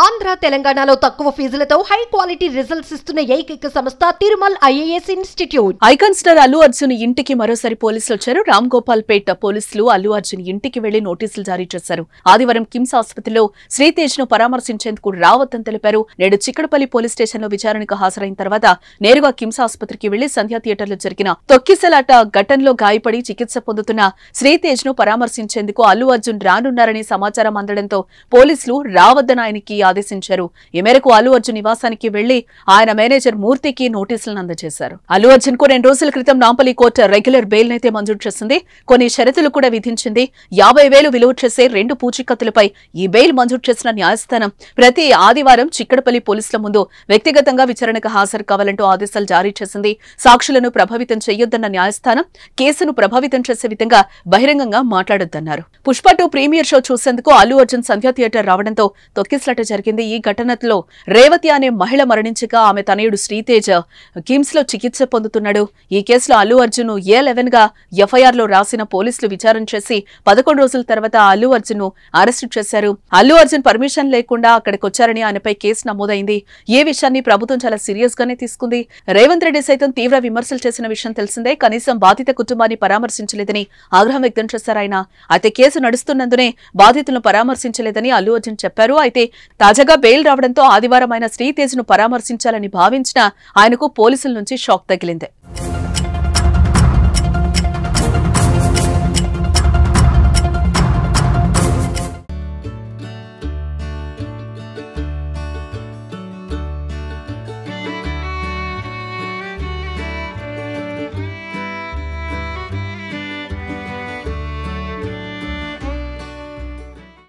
ఆంధ్ర తెలంగాణలో తక్కువ ఫీజులతో high quality results ఇస్తున్న ఏకైక సంస్థ Tirumal IAS institute. Icon star Allu Arjun ఇంటికి మరోసారి పోలీసులు వచ్చారు. రామ్ గోపాల్ పేట పోలీసులు అల్లు అర్జున్ ఇంటికి వెళ్లి నోటీసులు జారీ చేశారు. ఆదివారం కిమ్స్ ఆసుపత్రిలో శ్రీతేజ్ ను పరామర్శించేందుకు రావద్దని తెలిపారు. నేడు చిక్కడపల్లి పోలీస్ స్టేషన్ లో విచారణకు హాజరైన తర్వాత నేరుగా కిమ్స్ ఆసుపత్రికి వెళ్లి సంధ్యా థియేటర్లో జరిగిన తొక్కిసలాట ఘటనలో గాయపడి చికిత్స పొందుతున్న శ్రీతేజ్ ను పరామర్శించేందుకు అల్లు అర్జున్ రానున్నారని సమాచారం అందడంతో పోలీసులు రావద్దని ఆయనకి ఆదేశించారు. ఈ మేరకు అల్లు అర్జున్ నివాసానికి వెళ్లి ఆయన మేనేజర్ మూర్తికి నోటీసులను అందజేశారు. అల్లు అర్జున్ కు 2 రోజుల క్రితం నాంపల్లి కోర్టు రెగ్యులర్ బెయిల్ నైతే మంజూరు చేసింది. కొన్ని షరతులు కూడా విధించింది. 50,000 విలువ చేసే 2 పూచీకత్తులపై ఈ బెయిల్ మంజూరు చేసిన న్యాయస్థానం ప్రతి ఆదివారం చిక్కడపల్లి పోలీసుల ముందు వ్యక్తిగతంగా విచారణకు హాజరు కావాలంటూ ఆదేశాలు జారీ చేసింది. సాక్షులను ప్రభావితం చేయొద్దన్న న్యాయస్థానం కేసును ప్రభావితం చేసే విధంగా బహిరంగంగా మాట్లాడొద్దన్నారు. పుష్ప 2 ప్రీమియర్ షో చూసేందుకు అల్లు అర్జున్ సంధ్యా థియేటర్ రావడంతో తొక్కిసలాట జరిగింది. ఈ ఘటనలో రేవతి అనే మహిళ మరణించగా ఆమె తనయుడు శ్రీతేజ్ కిమ్స్ లో చికిత్స పొందుతున్నాడు. ఈ కేసులో అల్లు అర్జున్ A11 గా ఎఫ్ఐఆర్ లో రాసిన పోలీసులు విచారణ చేసి 11 రోజుల తర్వాత అల్లు అర్జున్ ను అరెస్టు చేశారు. అల్లు అర్జున్ పర్మిషన్ లేకుండా అక్కడికి వచ్చారని ఆయనపై కేసు నమోదైంది. ఈ విషయాన్ని ప్రభుత్వం చాలా సీరియస్ గానే తీసుకుంది. రేవంత్ రెడ్డి సైతం తీవ్ర విమర్శలు చేసిన విషయం తెలిసిందే. కనీసం బాధిత కుటుంబాన్ని పరామర్శించలేదని ఆగ్రహం వ్యక్తం చేశారు ఆయన. అయితే కేసు నడుస్తున్నందునే బాధితులను పరామర్శించలేదని అల్లు అర్జున్ చెప్పారు. అయితే తాజాగా బెయిల్ రావడంతో ఆదివారం ఆయన శ్రీతేజ్ ను పరామర్శించాలని భావించిన ఆయనకు పోలీసుల నుంచి షాక్ తగిలింది.